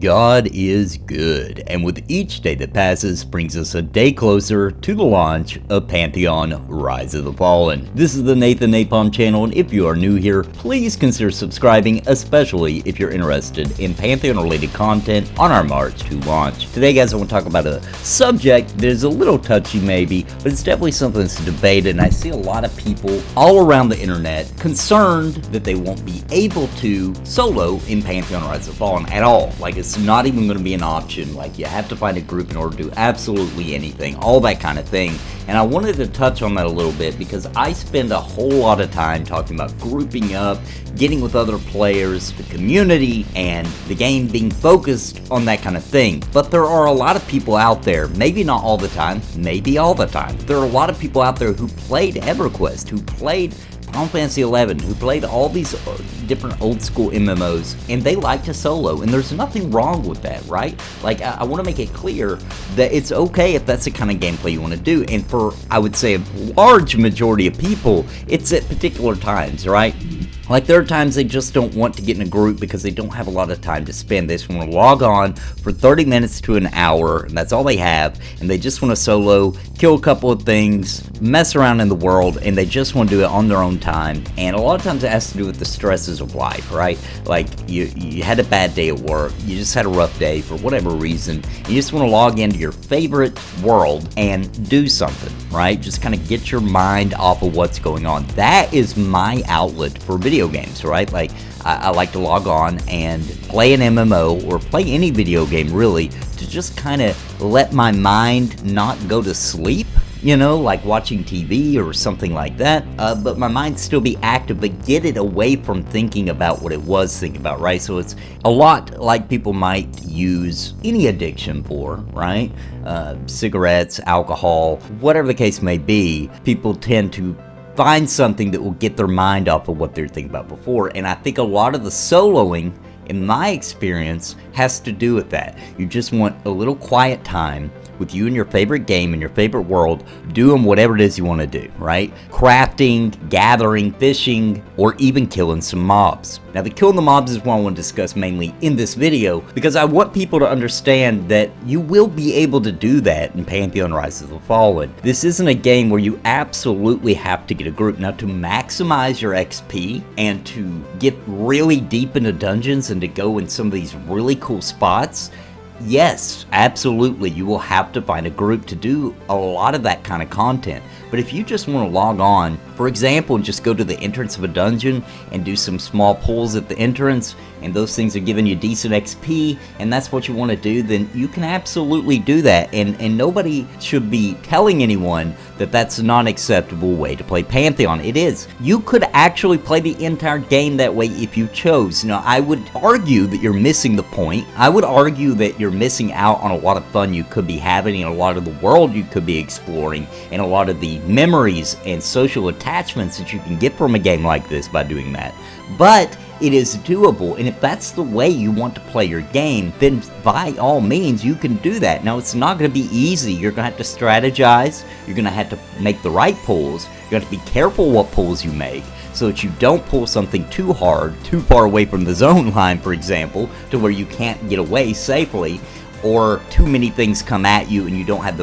God is good, and with each day that passes brings us a day closer to the launch of Pantheon Rise of the Fallen. This is the Nathan Napalm channel, and if you are new here, please consider subscribing, especially if you're interested in Pantheon related content on our march to launch. Today guys, I want to talk about a subject that is a little touchy maybe, but it's definitely something that's debated, and I see a lot of people all around the internet concerned that they won't be able to solo in Pantheon Rise of the Fallen at all. Like, it's not even going to be an option. Like, you have to find a group in order to do absolutely anything, all that kind of thing. And I wanted to touch on that a little bit because I spend a whole lot of time talking about grouping up, getting with other players, the community, and the game being focused on that kind of thing. But there are a lot of people out there, maybe not all the time, maybe all the time. There are a lot of people out there who played EverQuest, who played Final Fantasy 11, who played all these different old school MMOs, and they like to solo, and there's nothing wrong with that, right? Like, I want to make it clear that it's okay if that's the kind of gameplay you want to do, and for, I would say, a large majority of people, it's at particular times, right? Like, there are times they just don't want to get in a group because they don't have a lot of time to spend. They just want to log on for 30 minutes to an hour, and that's all they have, and they just want to solo, kill a couple of things, mess around in the world, and they just want to do it on their own time. And a lot of times it has to do with the stresses of life, right? Like, you had a bad day at work, you just had a rough day for whatever reason, you just want to log into your favorite world and do something, right? Just kind of get your mind off of what's going on. That is my outlet for video games, right? Like, I like to log on and play an MMO or play any video game really to just kind of let my mind not go to sleep, you know, like watching TV or something like that, but my mind still be active, but get it away from thinking about what it was thinking about, right? So it's a lot like people might use any addiction for, right? Cigarettes, alcohol, whatever the case may be, people tend to find something that will get their mind off of what they're thinking about before. And I think a lot of the soloing, in my experience, has to do with that. You just want a little quiet time with you and your favorite game in your favorite world, doing whatever it is you want to do, right? Crafting, gathering, fishing, or even killing some mobs. Now, the killing the mobs is what I want to discuss mainly in this video, because I want people to understand that you will be able to do that in Pantheon Rise of the Fallen. This isn't a game where you absolutely have to get a group. Now, to maximize your XP and to get really deep into dungeons and to go in some of these really cool spots, yes, absolutely, you will have to find a group to do a lot of that kind of content. But if you just want to log on, for example, just go to the entrance of a dungeon and do some small pulls at the entrance, and those things are giving you decent XP, and that's what you want to do, then you can absolutely do that. And nobody should be telling anyone that that's a non-acceptable way to play Pantheon. It is. You could actually play the entire game that way if you chose. Now, I would argue that you're missing the point. I would argue that you're missing out on a lot of fun you could be having, and a lot of the world you could be exploring, and a lot of the memories and social attachments that you can get from a game like this by doing that. But it is doable, and if that's the way you want to play your game, then by all means you can do that. Now, it's not going to be easy. You're going to have to strategize, you're going to have to make the right pulls, you're going to have to be careful what pulls you make, so that you don't pull something too hard, too far away from the zone line, for example, to where you can't get away safely, or too many things come at you and you don't have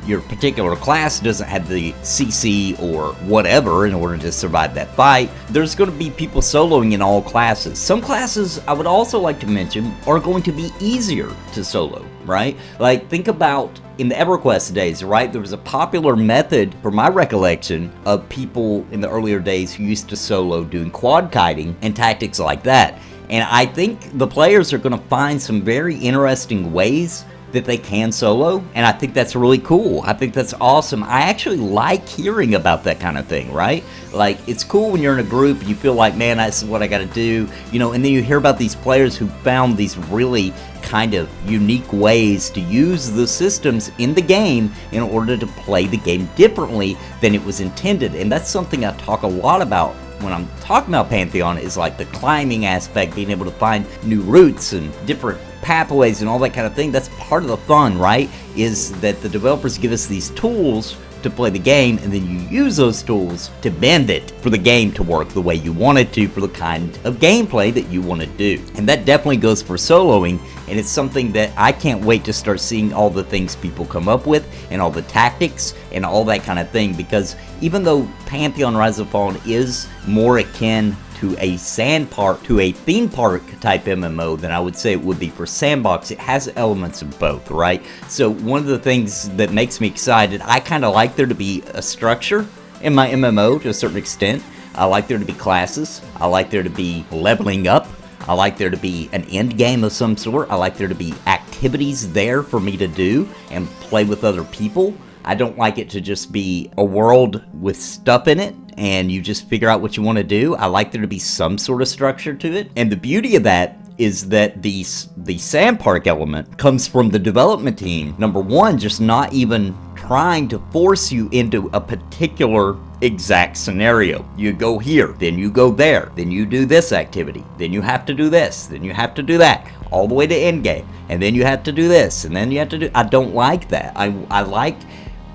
your particular class doesn't have the CC or whatever in order to survive that fight. There's going to be people soloing in all classes. Some classes, I would also like to mention, are going to be easier to solo, right? Like, think about in the EverQuest days, right? There was a popular method, from my recollection, of people in the earlier days who used to solo doing quad kiting and tactics like that. And I think the players are going to find some very interesting ways that they can solo, and I think that's really cool. I think that's awesome. I actually like hearing about that kind of thing, right? Like, it's cool when you're in a group and you feel like, man, this is what I gotta do, you know, and then you hear about these players who found these really kind of unique ways to use the systems in the game in order to play the game differently than it was intended. And that's something I talk a lot about when I'm talking about Pantheon, is like the climbing aspect, being able to find new routes and different pathways and all that kind of thing. That's part of the fun, right? Is that the developers give us these tools to play the game, and then you use those tools to bend it for the game to work the way you want it to, for the kind of gameplay that you want to do. And that definitely goes for soloing, and it's something that I can't wait to start seeing all the things people come up with, and all the tactics, and all that kind of thing, because even though Pantheon Rise of the Fallen is more akin to a theme park type MMO than I would say it would be for Sandbox, it has elements of both, right? So one of the things that makes me excited, I kind of like there to be a structure in my MMO to a certain extent. I like there to be classes. I like there to be leveling up. I like there to be an end game of some sort. I like there to be activities there for me to do and play with other people. I don't like it to just be a world with stuff in it and you just figure out what you want to do. I like there to be some sort of structure to it. And the beauty of that is that the sand park element comes from the development team. Number one, just not even trying to force you into a particular exact scenario. You go here, then you go there, then you do this activity, then you have to do this, then you have to do that, all the way to end game, and then you have to do this, and then you have to do. I don't like that. I like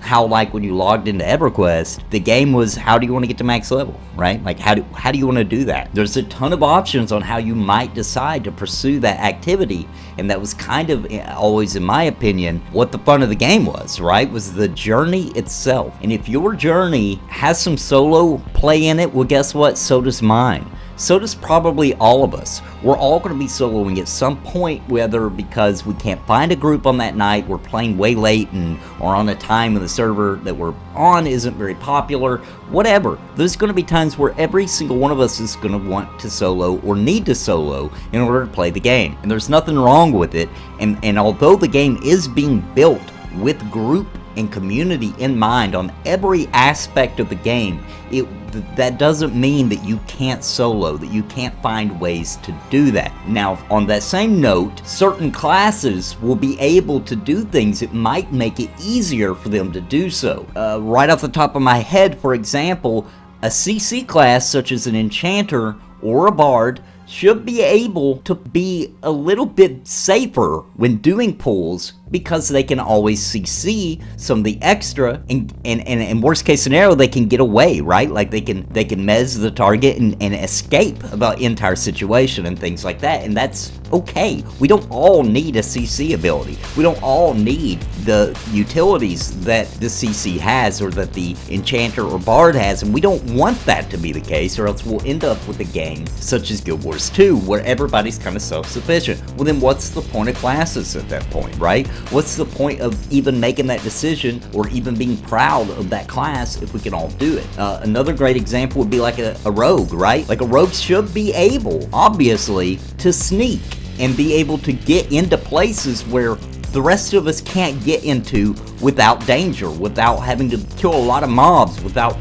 how, like, when you logged into EverQuest, the game was, how do you want to get to max level, right? Like, how do you want to do that? There's a ton of options on how you might decide to pursue that activity, and that was kind of always, in my opinion, what the fun of the game was, right? Was the journey itself. And if your journey has some solo play in it, well, guess what? So does mine. So does probably all of us. We're all going to be soloing at some point, whether because we can't find a group on that night, we're playing way late, or on a time when the server that we're on isn't very popular, whatever. There's going to be times where every single one of us is going to want to solo or need to solo in order to play the game. And there's nothing wrong with it. And although the game is being built with group and community in mind on every aspect of the game, that doesn't mean that you can't solo, that you can't find ways to do that. Now, on that same note, certain classes will be able to do things that might make it easier for them to do so. Right off the top of my head, for example, a CC class such as an enchanter or a bard should be able to be a little bit safer when doing pulls, because they can always CC some of the extra, and in worst case scenario they can get away, right? Like they can mez the target and escape about entire situation and things like that, and that's okay. We don't all need a CC ability. We don't all need the utilities that the CC has or that the enchanter or bard has, and we don't want that to be the case, or else we'll end up with a game such as Guild Wars 2 where everybody's kind of self-sufficient. Well, then what's the point of classes at that point, right? What's the point of even making that decision or even being proud of that class if we can all do it? Another great example would be like a rogue, right? Like a rogue should be able, obviously, to sneak and be able to get into places where the rest of us can't get into without danger, without having to kill a lot of mobs, without,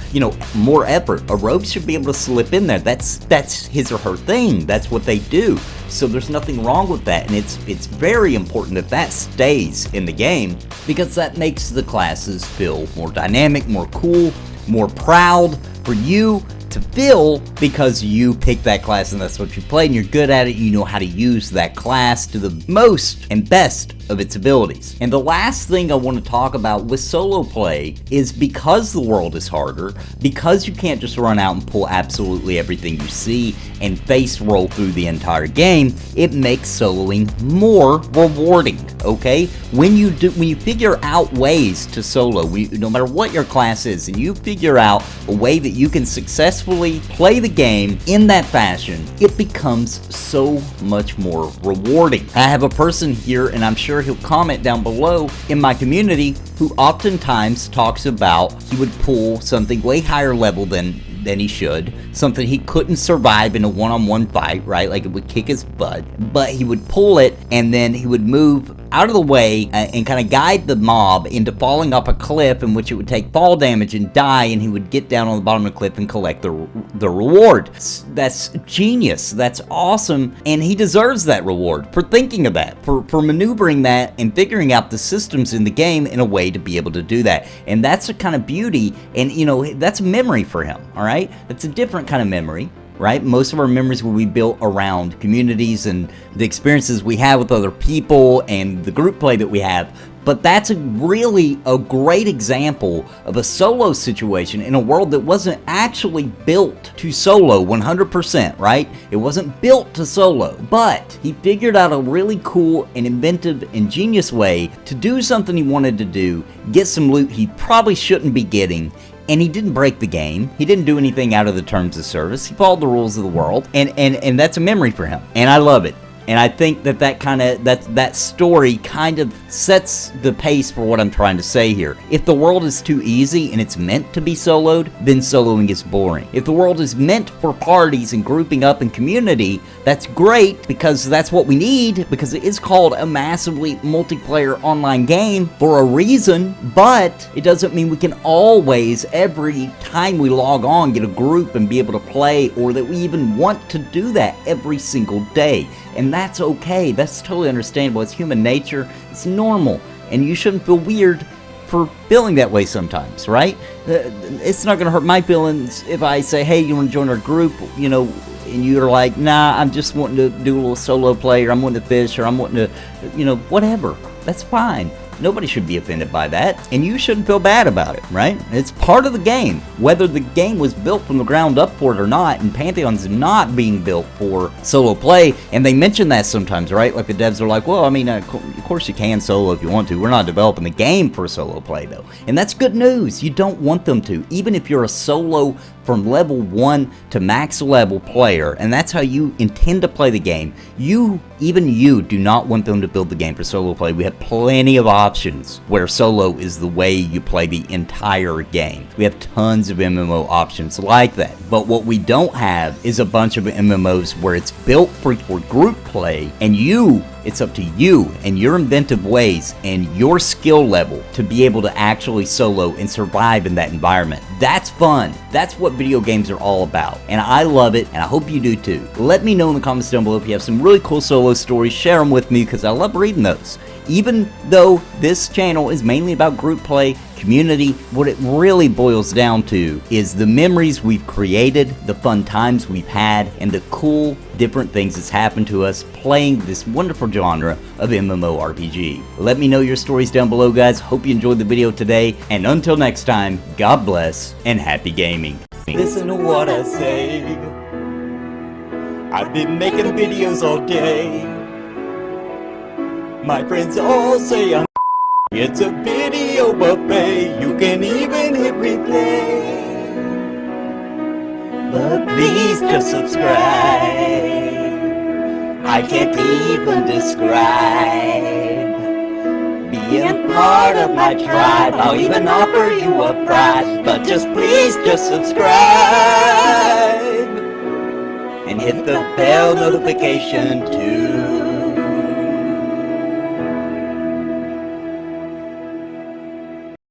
more effort. A rogue should be able to slip in there. That's his or her thing. That's what they do. So there's nothing wrong with that, and it's very important that that stays in the game, because that makes the classes feel more dynamic, more cool, more proud for you to feel, because you picked that class and that's what you played and you're good at it. You know how to use that class to the most and best of its abilities. And the last thing I want to talk about with solo play is, because the world is harder, because you can't just run out and pull absolutely everything you see and face roll through the entire game, it makes soloing more rewarding, okay? When you figure out ways to solo, no matter what your class is, and you figure out a way that you can successfully play the game in that fashion, it becomes so much more rewarding. I have a person here, and I'm sure he'll comment down below, in my community, who oftentimes talks about he would pull something way higher level than he should, something he couldn't survive in a one-on-one fight, right? Like it would kick his butt, but he would pull it and then he would move out of the way and kind of guide the mob into falling off a cliff, in which it would take fall damage and die, and he would get down on the bottom of the cliff and collect the reward. That's genius. That's awesome, and he deserves that reward for thinking of that, for maneuvering that and figuring out the systems in the game in a way to be able to do that. And that's a kind of beauty, and that's a memory for him, all right? That's a different kind of memory, right? Most of our memories will be built around communities and the experiences we have with other people and the group play that we have. But that's really a great example of a solo situation in a world that wasn't actually built to solo 100%, right? It wasn't built to solo, but he figured out a really cool and inventive, ingenious way to do something he wanted to do, get some loot he probably shouldn't be getting, and he didn't break the game. He didn't do anything out of the terms of service. He followed the rules of the world, and that's a memory for him. And I love it. And I think that story kind of sets the pace for what I'm trying to say here. If the world is too easy and it's meant to be soloed, then soloing is boring. If the world is meant for parties and grouping up and community, that's great because that's what we need, because it is called a massively multiplayer online game for a reason, but it doesn't mean we can always, every time we log on, get a group and be able to play, or that we even want to do that every single day. And that's okay. That's totally understandable. It's human nature. It's normal. And you shouldn't feel weird for feeling that way sometimes, right? It's not going to hurt my feelings if I say, hey, you want to join our group, you know, and you're like, nah, I'm just wanting to do a little solo play, or I'm wanting to fish, or I'm wanting to, you know, whatever. That's fine. Nobody should be offended by that, and you shouldn't feel bad about it, right? It's part of the game, whether the game was built from the ground up for it or not, and Pantheon's not being built for solo play, and they mention that sometimes, right? Like the devs are like, well, I mean, of course you can solo if you want to. We're not developing the game for solo play, though, and that's good news. You don't want them to, even if you're a solo from level 1 to max level player, and that's how you intend to play the game. Even you do not want them to build the game for solo play. We have plenty of options where solo is the way you play the entire game. We have tons of MMO options like that, but what we don't have is a bunch of MMOs where it's built for group play, and it's up to you and your inventive ways and your skill level to be able to actually solo and survive in that environment. That's fun. That's what video games are all about, and I love it, and I hope you do too. Let me know in the comments down below if you have some really cool solo stories. Share them with me, because I love reading those. Even though this channel is mainly about group play, community, what it really boils down to is the memories we've created, the fun times we've had, and the cool different things that's happened to us playing this wonderful genre of MMORPG. Let me know your stories down below, guys. Hope you enjoyed the video today, and until next time, God bless and happy gaming. Listen to what I say. I've been making videos all day. My friends all say I'm it's a video buffet. You can even hit replay. But please just subscribe. I can't even describe being part of my tribe. I'll even offer you a prize. But please just subscribe and hit the bell notification too.